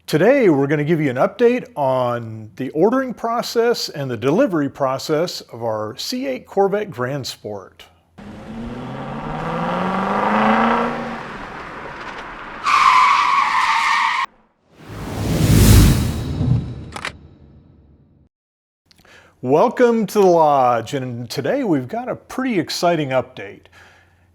Today, we're going to give you an update on the ordering process and the delivery process of our C8 Corvette Grand Sport. Welcome to the Lodge, and today we've got a pretty exciting update.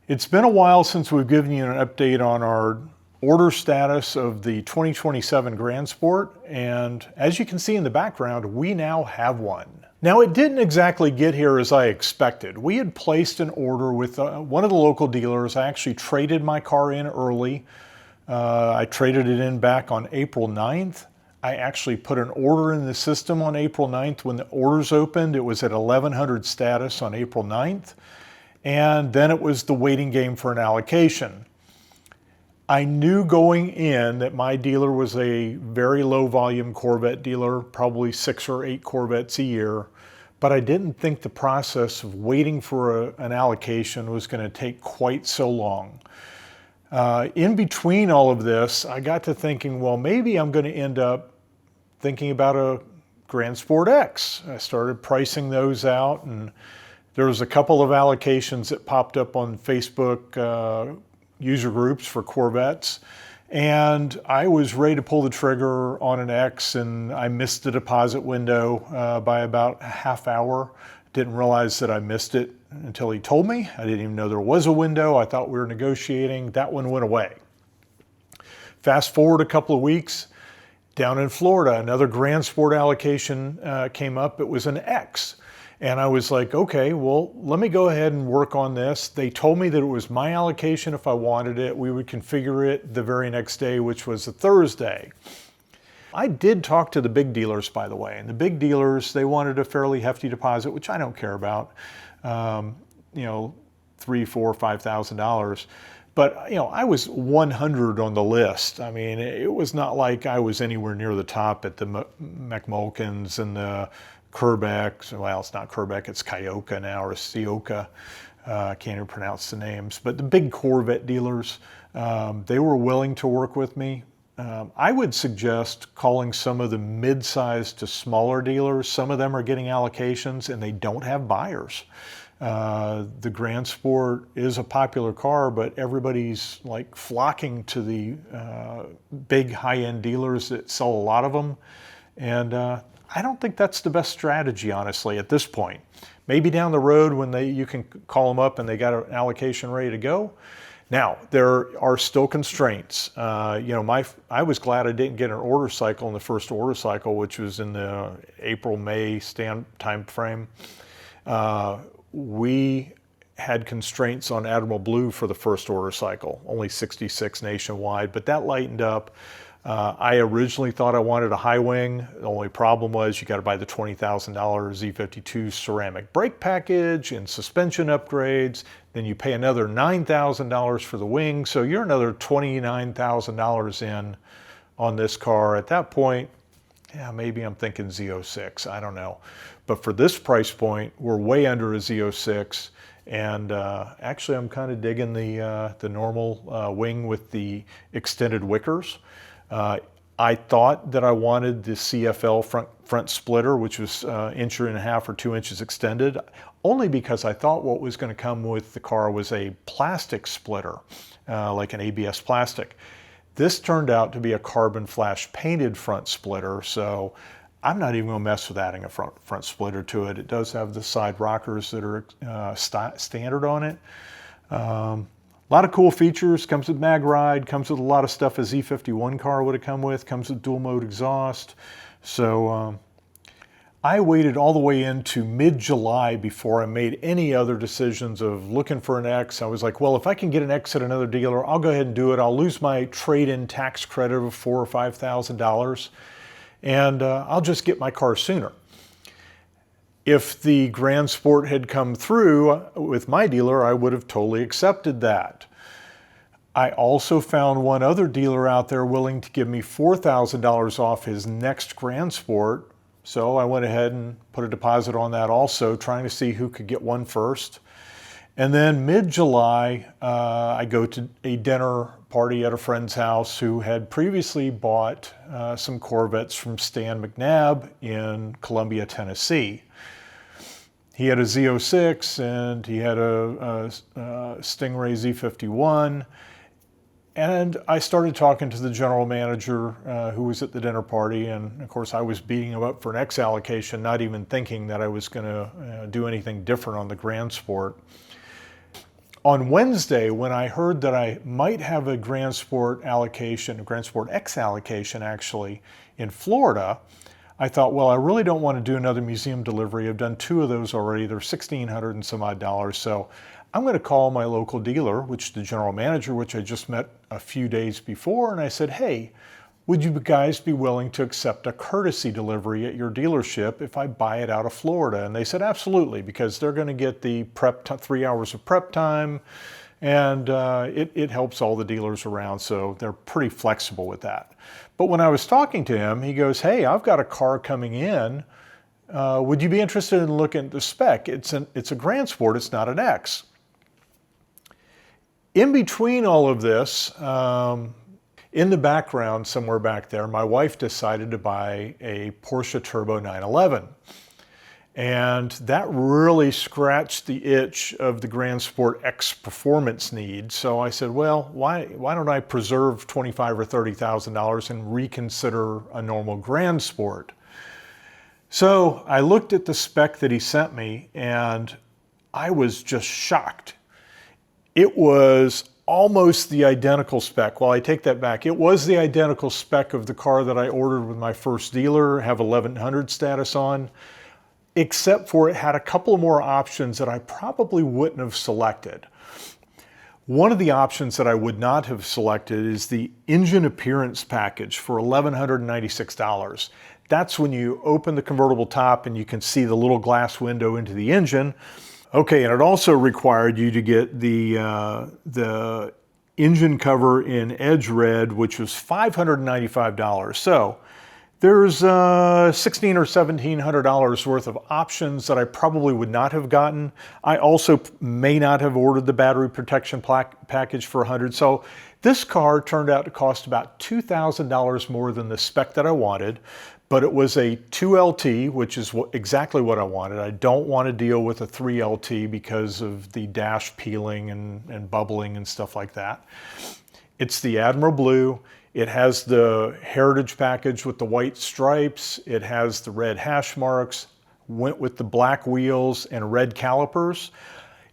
It's been a while since we've given you an update on our order status of the 2027 Grand Sport, and as you can see in the background, we now have one. Now, it didn't exactly get here as I expected. We had placed an order with one of the local dealers. I actually traded my car in early. I traded it in back on April 9th. I actually put an order in the system on April 9th. When the orders opened, it was at 1100 status on April 9th, and then it was the waiting game for an allocation. I knew going in that my dealer was a very low volume Corvette dealer, probably 6 or 8 Corvettes a year, but I didn't think the process of waiting for an allocation was going to take quite so long. In between all of this, I got to thinking, well, maybe I'm going to end up thinking about a Grand Sport X. I started pricing those out, and there was a couple of allocations that popped up on Facebook user groups for Corvettes, and I was ready to pull the trigger on an X, and I missed the deposit window by about a half hour. Didn't realize that I missed it until he told me. I didn't even know there was a window. I thought we were negotiating. That one went away. Fast forward a couple of weeks, down in Florida, another Grand Sport allocation came up. It was an X. And I was like, okay, well, let me go ahead and work on this. They told me that it was my allocation if I wanted it. We would configure it the very next day, which was a Thursday. I did talk to the big dealers, by the way, and the big dealers, they wanted a fairly hefty deposit, which I don't care about, $3,000, $4,000, $5,000. But, I was 100 on the list. I mean, it was not like I was anywhere near the top at the McMulkins and the Kerbeck. Well, it's not Kerbeck, it's Kyoka now, or Sioka. I can't even pronounce the names. But the big Corvette dealers, they were willing to work with me. I would suggest calling some of the mid-sized to smaller dealers. Some of them are getting allocations and they don't have buyers. The Grand Sport is a popular car, but everybody's like flocking to the big high-end dealers that sell a lot of them. And I don't think that's the best strategy, honestly, at this point. Maybe down the road when you can call them up and they got an allocation ready to go. Now, there are still constraints. I was glad I didn't get an order cycle in the first order cycle, which was in the April-May time frame. We had constraints on Admiral Blue for the first order cycle, only 66 nationwide, but that lightened up. I originally thought I wanted a high wing. The only problem was you got to buy the $20,000 Z52 ceramic brake package and suspension upgrades. Then you pay another $9,000 for the wing. So you're another $29,000 in on this car. At that point, yeah, maybe I'm thinking Z06. I don't know. But for this price point, we're way under a Z06. And actually, I'm kind of digging the normal wing with the extended wickers. I thought that I wanted the CFL front splitter, which was 1.5 inches or 2 inches extended, only because I thought what was going to come with the car was a plastic splitter, like an ABS plastic. This turned out to be a carbon flash painted front splitter, so I'm not even going to mess with adding a front splitter to it. It does have the side rockers that are standard on it. A lot of cool features, comes with mag ride, comes with a lot of stuff a Z51 car would have come with, comes with dual mode exhaust. So I waited all the way into mid-July before I made any other decisions of looking for an X. I was like, well, if I can get an X at another dealer, I'll go ahead and do it. I'll lose my trade-in tax credit of $4,000 or $5,000, and I'll just get my car sooner. If the Grand Sport had come through with my dealer, I would have totally accepted that. I also found one other dealer out there willing to give me $4,000 off his next Grand Sport. So I went ahead and put a deposit on that also, trying to see who could get one first. And then mid-July, I go to a dinner party at a friend's house who had previously bought some Corvettes from Stan McNabb in Columbia, Tennessee. He had a Z06 and he had a Stingray Z51. And I started talking to the general manager who was at the dinner party, and of course I was beating him up for an X allocation, not even thinking that I was going to do anything different on the Grand Sport. On Wednesday, when I heard that I might have a Grand Sport allocation, a Grand Sport X allocation actually, in Florida, I thought, well, I really don't want to do another museum delivery. I've done 2 of those already. They're $1,600 and some odd dollars. So I'm going to call my local dealer, which the general manager, which I just met a few days before, and I said, hey, would you guys be willing to accept a courtesy delivery at your dealership if I buy it out of Florida? And they said, absolutely, because they're going to get the 3 hours of prep time, and it helps all the dealers around, so they're pretty flexible with that. But when I was talking to him, he goes, hey, I've got a car coming in. Would you be interested in looking at the spec? It's a Grand Sport, it's not an X. In between all of this, in the background, somewhere back there, my wife decided to buy a Porsche Turbo 911. And that really scratched the itch of the Grand Sport X performance need. So I said, well, why don't I preserve $25,000 or $30,000 and reconsider a normal Grand Sport? So I looked at the spec that he sent me and I was just shocked. It was almost the identical spec. Well, I take that back. It was the identical spec of the car that I ordered with my first dealer, have 1100 status on, except for it had a couple more options that I probably wouldn't have selected. One of the options that I would not have selected is the engine appearance package for $1,196. That's when you open the convertible top and you can see the little glass window into the engine. Okay, and it also required you to get the engine cover in Edge Red, which was $595. So there's $1,600 or $1,700 worth of options that I probably would not have gotten. I also may not have ordered the battery protection package for $100. So this car turned out to cost about $2,000 more than the spec that I wanted, but it was a 2LT, which is exactly what I wanted. I don't want to deal with a 3LT because of the dash peeling and bubbling and stuff like that. It's the Admiral Blue. It has the Heritage package with the white stripes. It has the red hash marks, went with the black wheels and red calipers.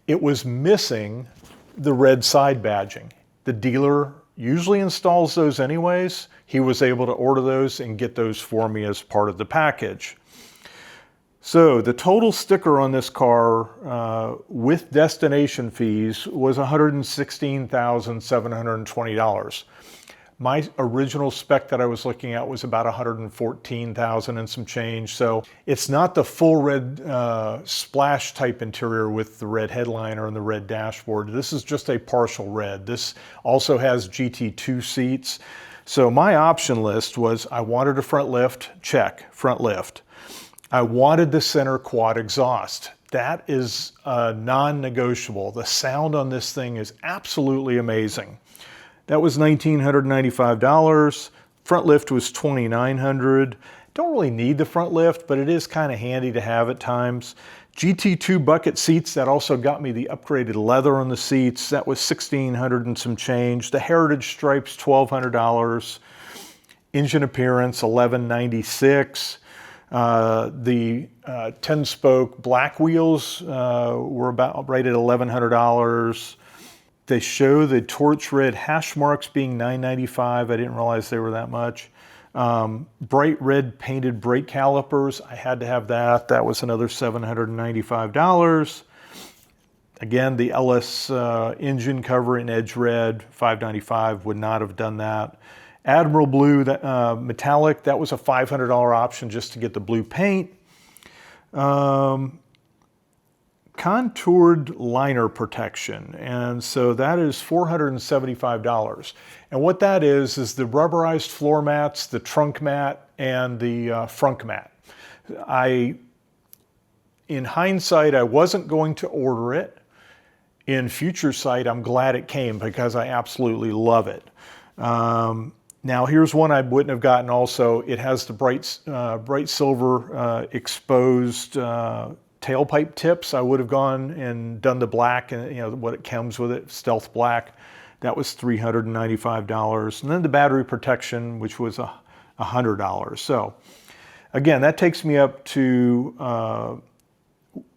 It was missing the red side badging. The dealer usually installs those anyways. He was able to order those and get those for me as part of the package. So the total sticker on this car with destination fees was $116,720. My original spec that I was looking at was about $114,000 and some change. So it's not the full red splash type interior with the red headliner and the red dashboard. This is just a partial red. This also has GT2 seats. So my option list was I wanted a front lift, check, front lift. I wanted the center quad exhaust. That is non-negotiable. The sound on this thing is absolutely amazing. That was $1,995. Front lift was $2,900. Don't really need the front lift, but it is kind of handy to have at times. GT2 bucket seats, that also got me the upgraded leather on the seats. That was $1,600 and some change. The Heritage stripes, $1,200. Engine appearance, $1,196. The 10-spoke black wheels were about right at $1,100. They show the torch red hash marks being $995. I didn't realize they were that much. Bright red painted brake calipers. I had to have that. That was another $795. Again, the LS engine cover in Edge Red, $595. Would not have done that. Admiral Blue, metallic. That was a $500 option just to get the blue paint. Contoured liner protection, and so that is $475. And what that is the rubberized floor mats, the trunk mat, and the frunk mat. In hindsight, I wasn't going to order it. in future sight, I'm glad it came because I absolutely love it. Now here's one I wouldn't have gotten also. It has the bright silver exposed tailpipe tips. I would have gone and done the black and what it comes with it, stealth black. That was $395. And then the battery protection, which was $100. So again, that takes me up to,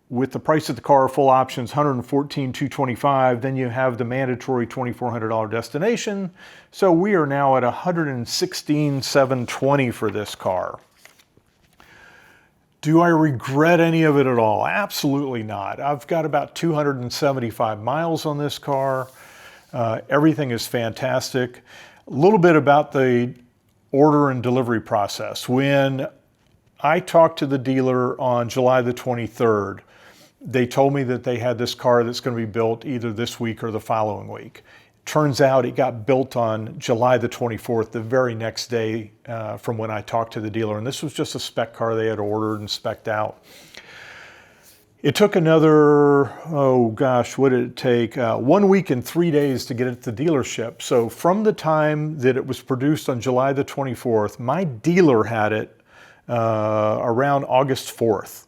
with the price of the car, full options, $114,225. Then you have the mandatory $2,400 destination. So we are now at $116,720 for this car. Do I regret any of it at all? Absolutely not. I've got about 275 miles on this car. Everything is fantastic. A little bit about the order and delivery process. When I talked to the dealer on July the 23rd, they told me that they had this car that's going to be built either this week or the following week. Turns out it got built on July the 24th, the very next day from when I talked to the dealer. And this was just a spec car they had ordered and spec'd out. It took another, oh gosh, what did it take? 1 week and 3 days to get it to the dealership. So from the time that it was produced on July the 24th, my dealer had it around August 4th.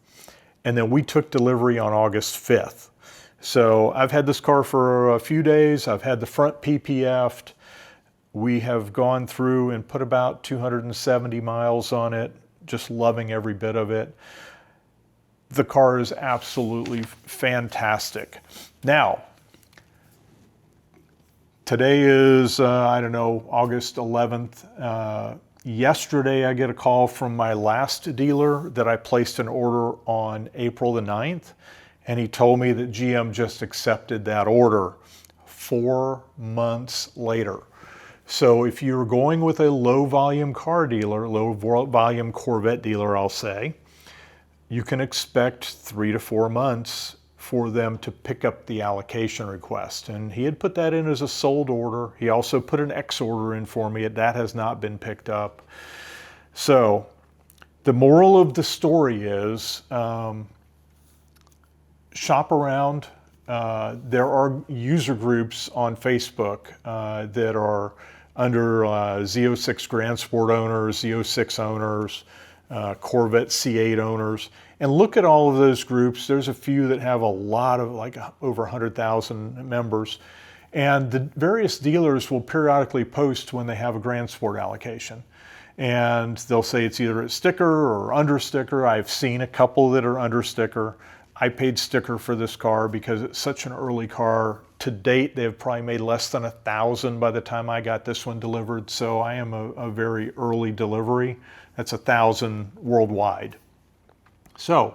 And then we took delivery on August 5th. So I've had this car for a few days. I've had the front PPF'd. We have gone through and put about 270 miles on it, just loving every bit of it. The car is absolutely fantastic. Now, today is, I don't know, August 11th. Yesterday, I get a call from my last dealer that I placed an order on April the 9th, and he told me that GM just accepted that order 4 months later. So if you're going with a low volume car dealer, low volume Corvette dealer, I'll say, you can expect 3 to 4 months for them to pick up the allocation request. And he had put that in as a sold order. He also put an X order in for me. That has not been picked up. So the moral of the story is shop around. There are user groups on Facebook that are under Z06 Grand Sport owners, Z06 owners, Corvette C8 owners, and look at all of those groups. There's a few that have a lot of, like over 100,000 members, and the various dealers will periodically post when they have a Grand Sport allocation. And they'll say it's either a sticker or under sticker. I've seen a couple that are under sticker. I paid sticker for this car because it's such an early car. To date, they've probably made less than 1,000 by the time I got this one delivered. So I am a very early delivery. That's 1,000 worldwide. So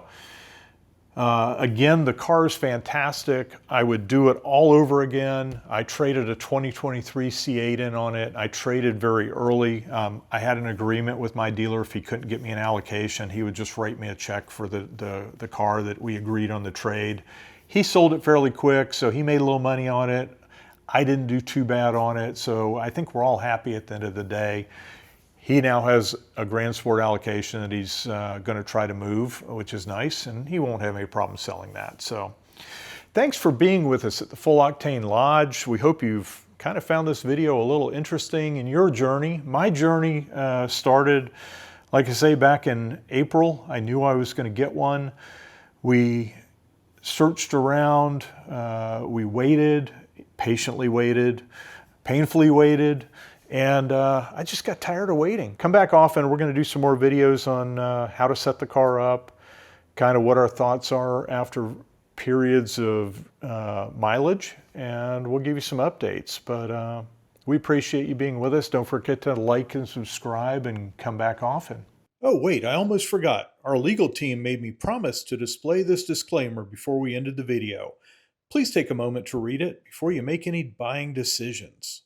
again, the car is fantastic. I would do it all over again. I traded a 2023 C8 in on it. I traded very early. I had an agreement with my dealer. If he couldn't get me an allocation, he would just write me a check for the car that we agreed on the trade. He sold it fairly quick, so he made a little money on it. I didn't do too bad on it, so I think we're all happy at the end of the day. He now has a Grand Sport allocation that he's going to try to move, which is nice, and he won't have any problem selling that. So thanks for being with us at the Full Octane Lodge. We hope you've kind of found this video a little interesting in your journey. My journey started, like I say, back in April. I knew I was going to get one. We searched around, we waited, patiently waited, painfully waited, and I just got tired of waiting. Come back often. We're going to do some more videos on how to set the car up, kind of what our thoughts are after periods of mileage, and we'll give you some updates. But we appreciate you being with us. Don't forget to like and subscribe and come back often. Oh, wait, I almost forgot. Our legal team made me promise to display this disclaimer before we ended the video. Please take a moment to read it before you make any buying decisions.